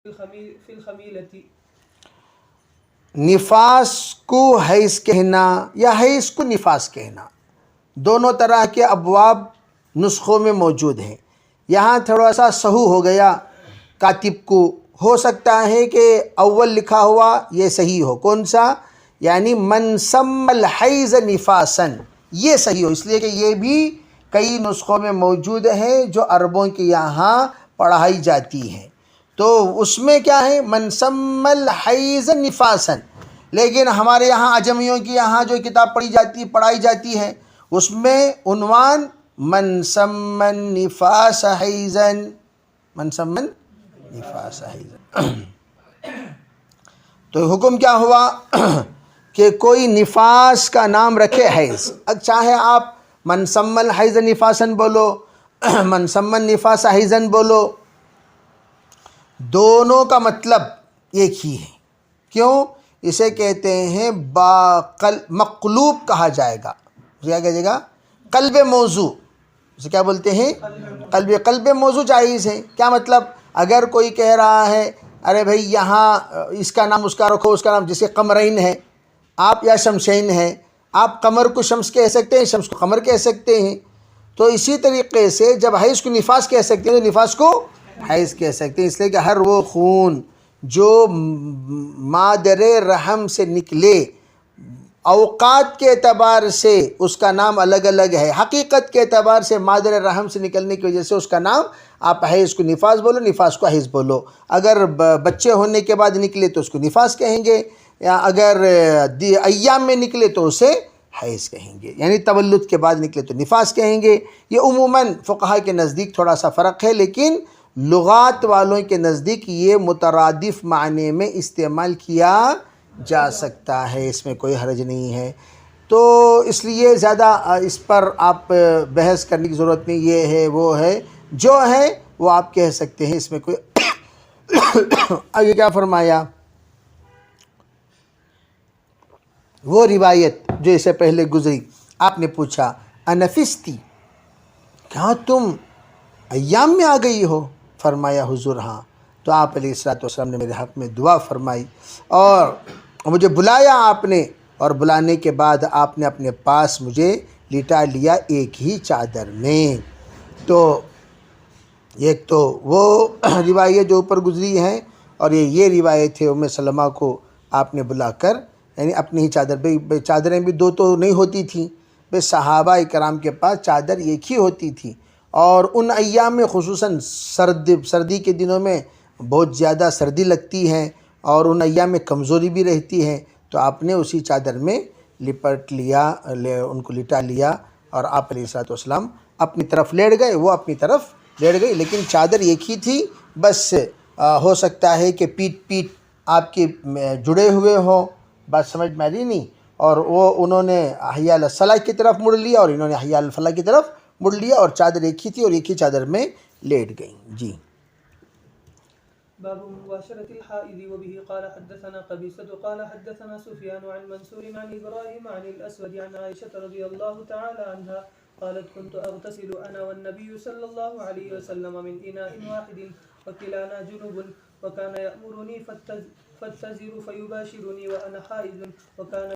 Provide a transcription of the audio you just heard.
Fill खमीलती। निफास को has कहना या हैज़ को निफास कहना, दोनों तरह के अबवाब नुस्खों में मौजूद हैं। यहाँ थोड़ा सा सहू हो गया कातिब को, हो सकता है कि अव्वल लिखा हुआ ये सही हो। कौन सा? यानी मन सम्मल हैज़ निफासन, ये सही हो, इसलिए कि ये भी कई नुस्खों में मौजूद है जो अरबों के यहाँ पढ़ाई जाती है। तो उसमें क्या है? मन सम्मल हैज़ निफासन। लेकिन हमारे यहाँ अजमियों की यहाँ जो किताब पढ़ाई जाती है उसमें उन्वान मन सम्मन निफास हैज़न, मन सम्मन निफास हैज़न। तो हुक्म क्या हुआ कि कोई निफास का नाम रखे हैज़। अब चाहे आप मन सम्मल हैज़ निफासन बोलो, मन सम्मन निफास हैज़न बोलो, दोनों का मतलब एक ही है। क्यों? इसे कहते हैं मक़लूब कहा जाएगा। क्या कहा जाएगा? क़ल्ब मौजू। इसे क्या बोलते हैं? क़ल्ब मौजू जायज़ है। क्या मतलब? अगर कोई कह रहा है अरे भाई यहाँ इसका नाम उसका रखो, उसका नाम, जैसे कमरैन है आप या शमशैन है, आप कमर को शम्स कह सकते हैं, शम्स को कमर कह सकते हैं। तो इसी तरीक़े से जब हैज़ को निफास कह सकते हैं तो निफास को हैज़ कह सकते हैं। इसलिए कि हर वो खून जो मादरे रहम से निकले, औक़ात के एतबार से उसका नाम अलग अलग है, हकीकत के एतबार से मादरे रहम से निकलने की वजह से उसका नाम आप हैज़ को निफास बोलो, निफास को हैज़ बोलो। अगर बच्चे होने के बाद निकले तो उसको निफास कहेंगे, या अगर अय्याम में निकले तो उसे हैज़ कहेंगे, यानी तवल्लुद के बाद निकले तो निफास कहेंगे। ये उमूमन फ़ुक़हा के नज़दीक थोड़ा सा फ़र्क है, लेकिन लुगात वालों के नज़दीक ये मुतरादिफ़ माने में इस्तेमाल किया जा सकता है, इसमें कोई हर्ज नहीं है। तो इसलिए ज़्यादा इस पर आप बहस करने की ज़रूरत नहीं। ये है वो है, जो है वो आप कह सकते हैं, इसमें कोई आगे क्या फरमाया? वो रिवायत जो इससे पहले गुजरी, आपने पूछा अनफिस्ती, क्या तुम अय्याम में आ गई हो? फरमाया हुजूर हाँ। तो आप अलैहिस्सलाम ने मेरे हक़ में दुआ फरमाई और मुझे बुलाया आपने, और बुलाने के बाद आपने अपने पास मुझे लिटा लिया एक ही चादर में। तो एक तो वो रिवायत जो ऊपर गुजरी है, और ये रिवायत है उम्मे सलमा को आपने बुलाकर, यानी अपनी ही चादर पे, चादरें भी दो तो नहीं होती थी भाई, सहाबा इकराम के पास चादर एक ही होती थी। और उन अय्याम में खुसूसन सर्दी के दिनों में बहुत ज़्यादा सर्दी लगती है और उन अय्याम में कमज़ोरी भी रहती है, तो आपने उसी चादर में लिपट लिया, उनको लिटा लिया, और आप अलैहिस्सलाम अपनी तरफ लेट गए, वो अपनी तरफ लेट गई, लेकिन चादर एक ही थी। बस हो सकता है कि पीठ आपके जुड़े हुए हों, बात समझ में आ रही नहीं, और वो उन्होंने हय्या अला सलाह की तरफ मुड़ लिया और इन्होंने हय्या अल फलाह की तरफ मुड़ लिया, और चादर एक ही थी और एक ही चादर में लेट गई। जी। बाबु मुबाशरतिल हाइज़ व बिही क़ाल हद्दसना क़बीसह क़ाल हद्दसना सुफ़यान अन मंसूर अन इब्राहीम अन अल-अस्वद अन आयशा रज़ियल्लाहु तआला अन्हा क़ालत कुन्तु अग़तसिलु अना वन्नबिय्यु सल्लल्लाहु अलैहि वसल्लम मिन इनाइन वाहिदिन व किलाना जुनुबुन व काना यअमुरुनी फत्तज़िरु फयुबाशिरुनी व अना हाइज़ुन व काना